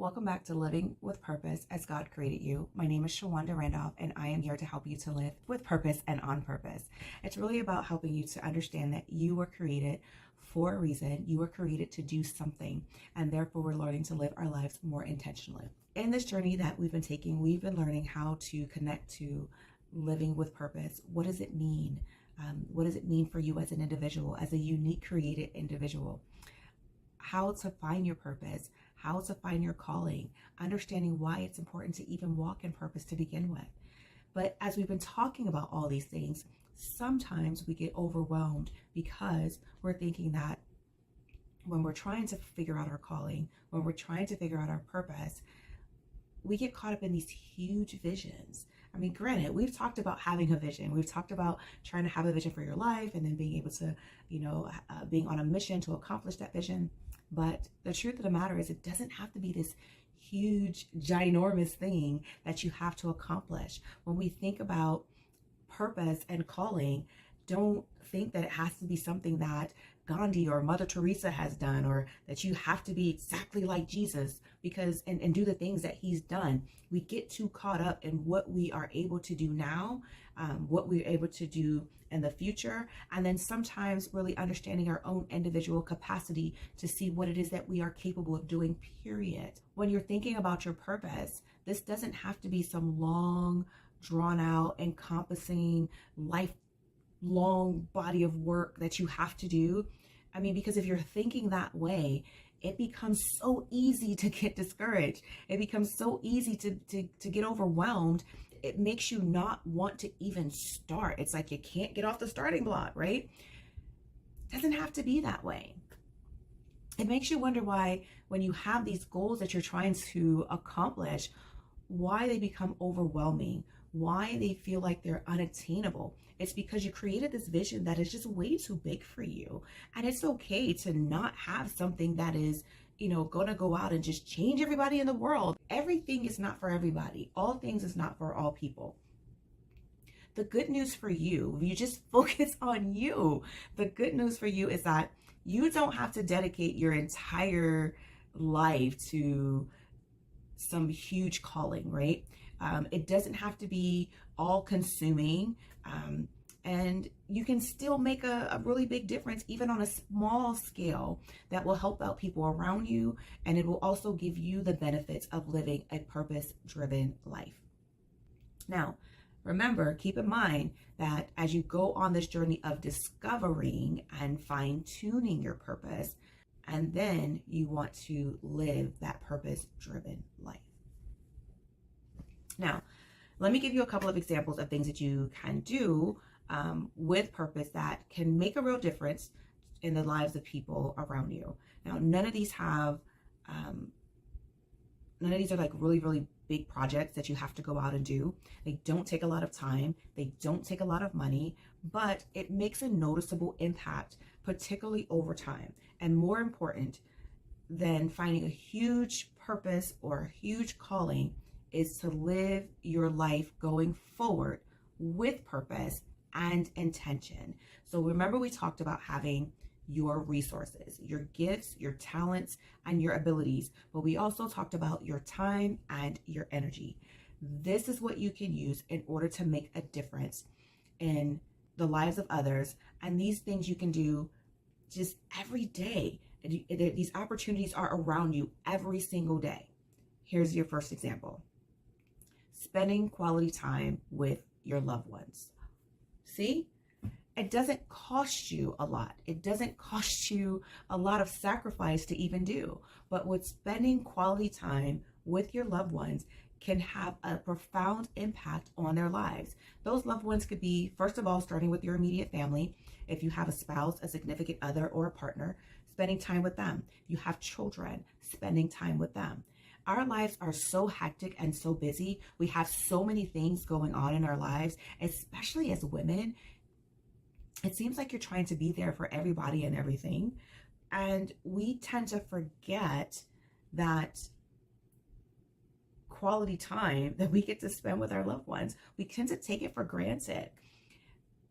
Welcome back to Living with Purpose as God Created You. My name is Shawanda Randolph, and I am here to help you to live with purpose and on purpose. It's really about helping you to understand that you were created for a reason. You were created to do something, and therefore we're learning to live our lives more intentionally. In this journey that we've been taking, we've been learning how to connect to living with purpose. What does it mean? What does it mean for you as an individual, as a unique created individual? How to find your purpose, how to find your calling, understanding why it's important to even walk in purpose to begin with. But as we've been talking about all these things, sometimes we get overwhelmed because we're thinking that when we're trying to figure out our calling, when we're trying to figure out our purpose, we get caught up in these huge visions. I mean, granted, we've talked about having a vision. We've talked about trying to have a vision for your life and then being able to, being on a mission to accomplish that vision. But the truth of the matter is, it doesn't have to be this huge, ginormous thing that you have to accomplish. When we think about purpose and calling, don't think that it has to be something that Gandhi or Mother Teresa has done, or that you have to be exactly like Jesus because and do the things that he's done. We get too caught up in what we are able to do now, what we're able to do in the future, and then sometimes really understanding our own individual capacity to see what it is that we are capable of doing, period. When you're thinking about your purpose, this doesn't have to be some long, drawn out, encompassing, lifelong body of work that you have to do. I mean, because if you're thinking that way, it becomes so easy to get discouraged. It becomes so easy to get overwhelmed. It makes you not want to even start. It's like you can't get off the starting block, right? It doesn't have to be that way. It makes you wonder why, when you have these goals that you're trying to accomplish, why they become overwhelming, why they feel like they're unattainable. It's because you created this vision that is just way too big for you. And it's okay to not have something that is, going to go out and just change everybody in the world. Everything is not for everybody. All things is not for all people. The good news for you, if you just focus on you, the good news for you is that you don't have to dedicate your entire life to some huge calling, right? It doesn't have to be all consuming. And you can still make a really big difference, even on a small scale, that will help out people around you. And it will also give you the benefits of living a purpose-driven life. Now, remember, keep in mind that as you go on this journey of discovering and fine-tuning your purpose, and then you want to live that purpose-driven life. Now, let me give you a couple of examples of things that you can do with purpose that can make a real difference in the lives of people around you. Now, none of these are like really, really big projects that you have to go out and do. They don't take a lot of time. They don't take a lot of money, but it makes a noticeable impact, particularly over time. And more important than finding a huge purpose or a huge calling is to live your life going forward with purpose and intention. So remember, we talked about having your resources, your gifts, your talents, and your abilities, but we also talked about your time and your energy. This is what you can use in order to make a difference in the lives of others. And these things you can do just every day. These opportunities are around you every single day. Here's your first example. Spending quality time with your loved ones. See, it doesn't cost you a lot. It doesn't cost you a lot of sacrifice to even do. But with spending quality time with your loved ones can have a profound impact on their lives. Those loved ones could be, first of all, starting with your immediate family. If you have a spouse, a significant other, or a partner, spending time with them. If you have children, spending time with them. Our lives are so hectic and so busy. We have so many things going on in our lives, especially as women. It seems like you're trying to be there for everybody and everything. And we tend to forget that quality time that we get to spend with our loved ones. We tend to take it for granted.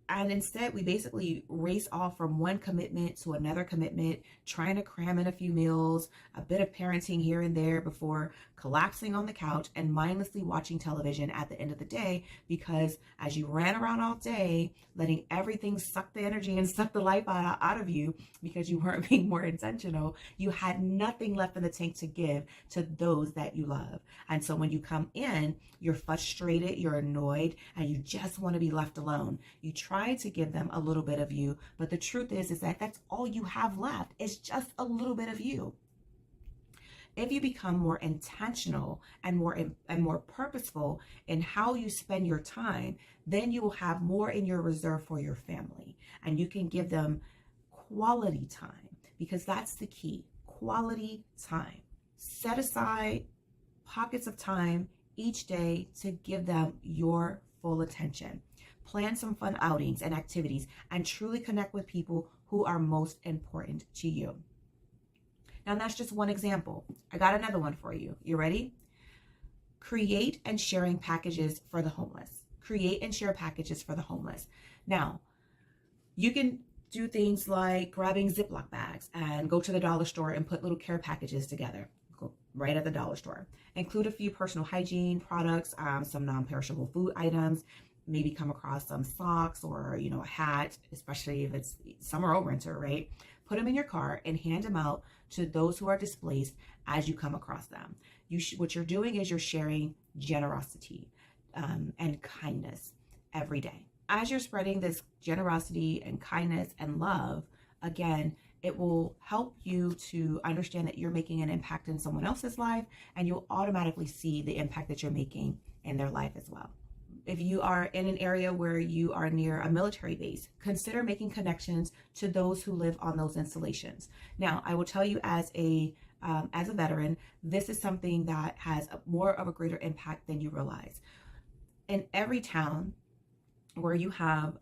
And instead, we basically race off from one commitment to another commitment, trying to cram in a few meals, a bit of parenting here and there before collapsing on the couch and mindlessly watching television at the end of the day. Because as you ran around all day, letting everything suck the energy and suck the life out of you because you weren't being more intentional, you had nothing left in the tank to give to those that you love. And so when you come in, you're frustrated, you're annoyed, and you just want to be left alone. You try to give them a little bit of you, but the truth is that that's all you have left. It's just a little bit of you. If you become more intentional and more purposeful in how you spend your time, then you will have more in your reserve for your family, and you can give them quality time, because that's the key. Quality time. Set aside pockets of time each day to give them your full attention. Plan some fun outings and activities, and truly connect with people who are most important to you. Now, that's just one example. I got another one for you. You ready? Create and sharing packages for the homeless. Create and share packages for the homeless. Now, you can do things like grabbing Ziploc bags and go to the dollar store and put little care packages together. Go right at the dollar store. Include a few personal hygiene products, some non-perishable food items, maybe come across some socks or, a hat, especially if it's summer or winter, right? Put them in your car and hand them out to those who are displaced as you come across them. What you're doing is you're sharing generosity and kindness every day. As you're spreading this generosity and kindness and love, again, it will help you to understand that you're making an impact in someone else's life, and you'll automatically see the impact that you're making in their life as well. If you are in an area where you are near a military base, consider making connections to those who live on those installations. Now, I will tell you as a veteran, this is something that has more of a greater impact than you realize. In every town where you have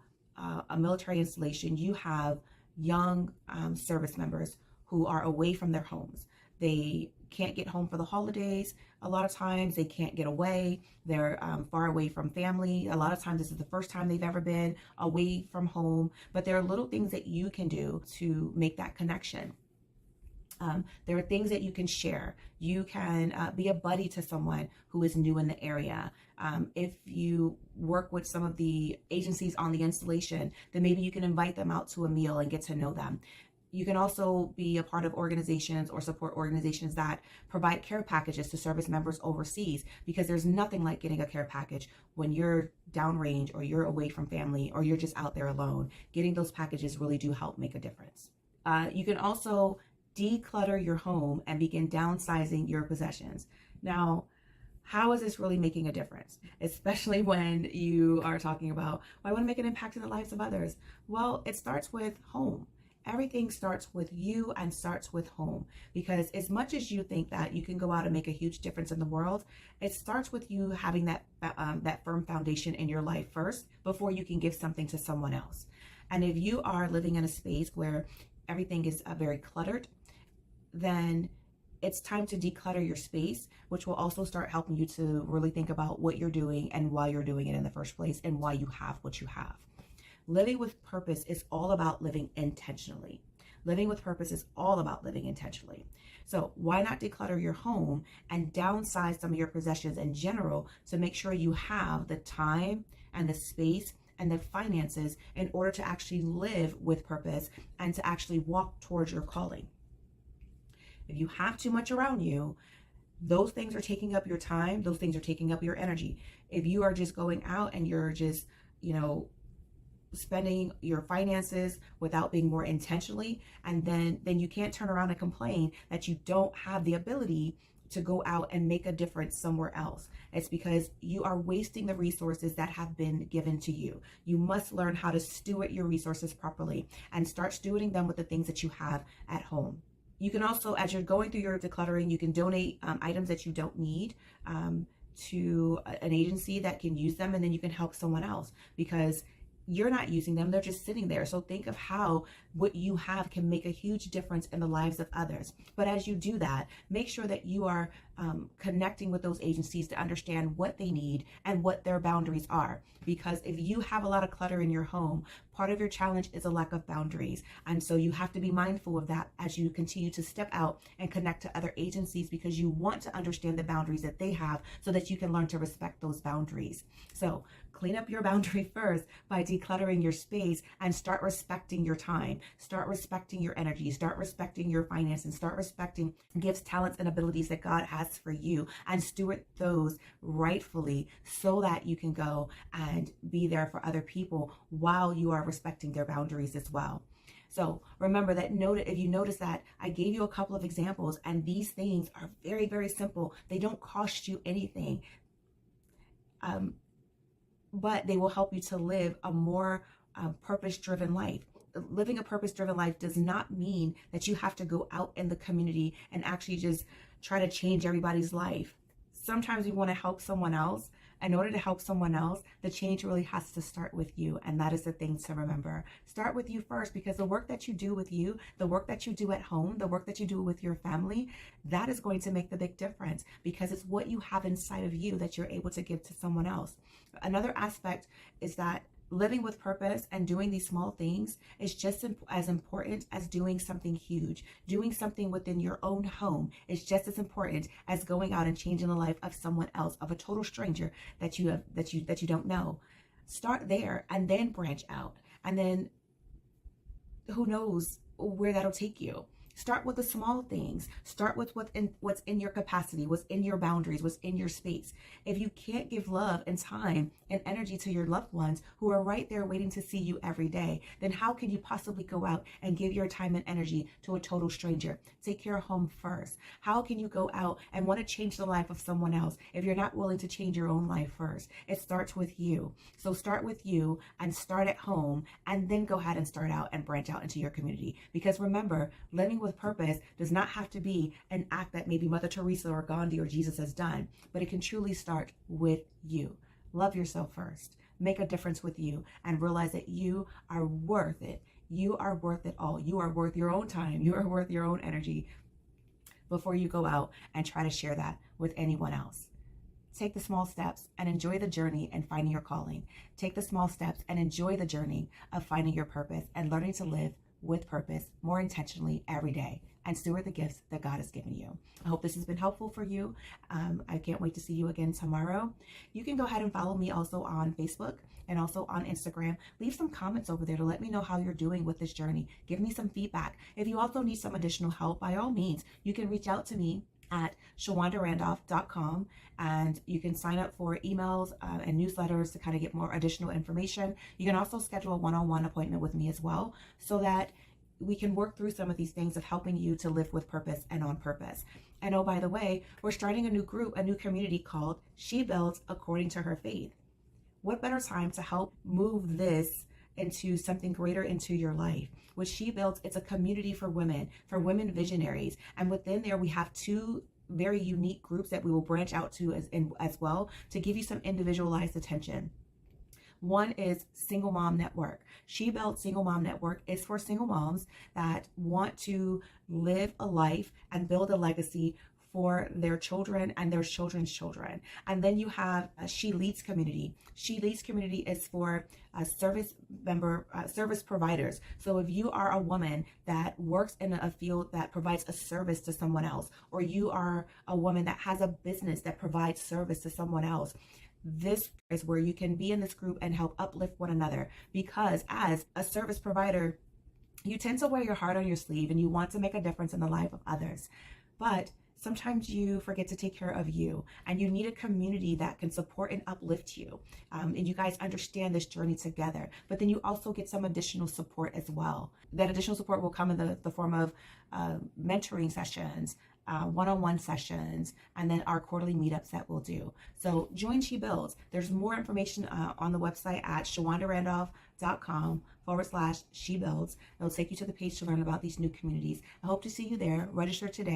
a military installation, you have young service members who are away from their homes. They can't get home for the holidays. A lot of times they can't get away. They're far away from family. A lot of times this is the first time they've ever been away from home. But there are little things that you can do to make that connection. There are things that you can share. You can be a buddy to someone who is new in the area. If you work with some of the agencies on the installation, then maybe you can invite them out to a meal and get to know them. You can also be a part of organizations or support organizations that provide care packages to service members overseas, because there's nothing like getting a care package when you're downrange or you're away from family or you're just out there alone. Getting those packages really do help make a difference. You can also declutter your home and begin downsizing your possessions. Now, how is this really making a difference? Especially when you are talking about, well, I want to make an impact in the lives of others. Well, it starts with home. Everything starts with you and starts with home, because as much as you think that you can go out and make a huge difference in the world, it starts with you having that firm foundation in your life first before you can give something to someone else. And if you are living in a space where everything is very cluttered, then it's time to declutter your space, which will also start helping you to really think about what you're doing and why you're doing it in the first place and why you have what you have. Living with purpose is all about living intentionally. Living with purpose is all about living intentionally. So why not declutter your home and downsize some of your possessions in general to make sure you have the time and the space and the finances in order to actually live with purpose and to actually walk towards your calling. If you have too much around you, those things are taking up your time. Those things are taking up your energy. If you are just going out and you're just, spending your finances without being more intentionally, and then you can't turn around and complain that you don't have the ability to go out and make a difference somewhere else. It's because you are wasting the resources that have been given to you. You must learn how to steward your resources properly and start stewarding them with the things that you have at home. You can also, as you're going through your decluttering, you can donate items that you don't need to an agency that can use them, and then you can help someone else because you're not using them, they're just sitting there. So think of how what you have can make a huge difference in the lives of others. But as you do that, make sure that you are connecting with those agencies to understand what they need and what their boundaries are. Because if you have a lot of clutter in your home, part of your challenge is a lack of boundaries. And so you have to be mindful of that as you continue to step out and connect to other agencies, because you want to understand the boundaries that they have so that you can learn to respect those boundaries. So clean up your boundary first by decluttering your space, and start respecting your time, start respecting your energy, start respecting your finances, start respecting gifts, talents, and abilities that God has for you, and steward those rightfully so that you can go and be there for other people while you are respecting their boundaries as well. So remember that if you notice that I gave you a couple of examples, and these things are very, very simple. They don't cost you anything. But they will help you to live a more purpose-driven life. Living a purpose-driven life does not mean that you have to go out in the community and actually just try to change everybody's life. Sometimes we want to help someone else. In order to help someone else, the change really has to start with you. And that is the thing to remember. Start with you first, because the work that you do with you, the work that you do at home, the work that you do with your family, that is going to make the big difference, because it's what you have inside of you that you're able to give to someone else. Another aspect is that living with purpose and doing these small things is just as important as doing something huge. Doing something within your own home is just as important as going out and changing the life of someone else, of a total stranger that you don't know. Start there and then branch out, and then who knows where that'll take you. Start with the small things. Start with what's in your capacity, what's in your boundaries, what's in your space. If you can't give love and time and energy to your loved ones who are right there waiting to see you every day, then how can you possibly go out and give your time and energy to a total stranger? Take care of home first. How can you go out and want to change the life of someone else if you're not willing to change your own life first? It starts with you. So start with you and start at home, and then go ahead and start out and branch out into your community. Because remember, living with purpose does not have to be an act that maybe Mother Teresa or Gandhi or Jesus has done, but it can truly start with you. Love yourself first. Make a difference with you, and realize that you are worth it. You are worth it all. You are worth your own time. You are worth your own energy before you go out and try to share that with anyone else. Take the small steps and enjoy the journey and finding your calling. Take the small steps and enjoy the journey of finding your purpose and learning to live with purpose more intentionally every day, and steward the gifts that God has given you. I hope this has been helpful for you. I can't wait to see you again tomorrow. You can go ahead and follow me also on Facebook and also on Instagram. Leave some comments over there to let me know how you're doing with this journey. Give me some feedback. If you also need some additional help, by all means, you can reach out to me at shawandarandolph.com, and you can sign up for emails and newsletters to kind of get more additional information. You can also schedule a one-on-one appointment with me as well, so that we can work through some of these things of helping you to live with purpose and on purpose. And oh, by the way, we're starting a new group, a new community called She Builds According to Her Faith. What better time to help move this into something greater into your life? What She Builds, it's a community for women visionaries. And within there, we have two very unique groups that we will branch out to as well, to give you some individualized attention. One is Single Mom Network. She Builds Single Mom Network is for single moms that want to live a life and build a legacy for their children and their children's children. And then you have She Leads Community. She Leads Community is for service providers. So if you are a woman that works in a field that provides a service to someone else, or you are a woman that has a business that provides service to someone else, this is where you can be in this group and help uplift one another. Because as a service provider, you tend to wear your heart on your sleeve and you want to make a difference in the life of others. But sometimes you forget to take care of you, and you need a community that can support and uplift you. And you guys understand this journey together, but then you also get some additional support as well. That additional support will come in the form of mentoring sessions, one-on-one sessions, and then our quarterly meetups that we'll do. So join She Builds. There's more information on the website at shawandarandolph.com/She Builds. It'll take you to the page to learn about these new communities. I hope to see you there. Register today.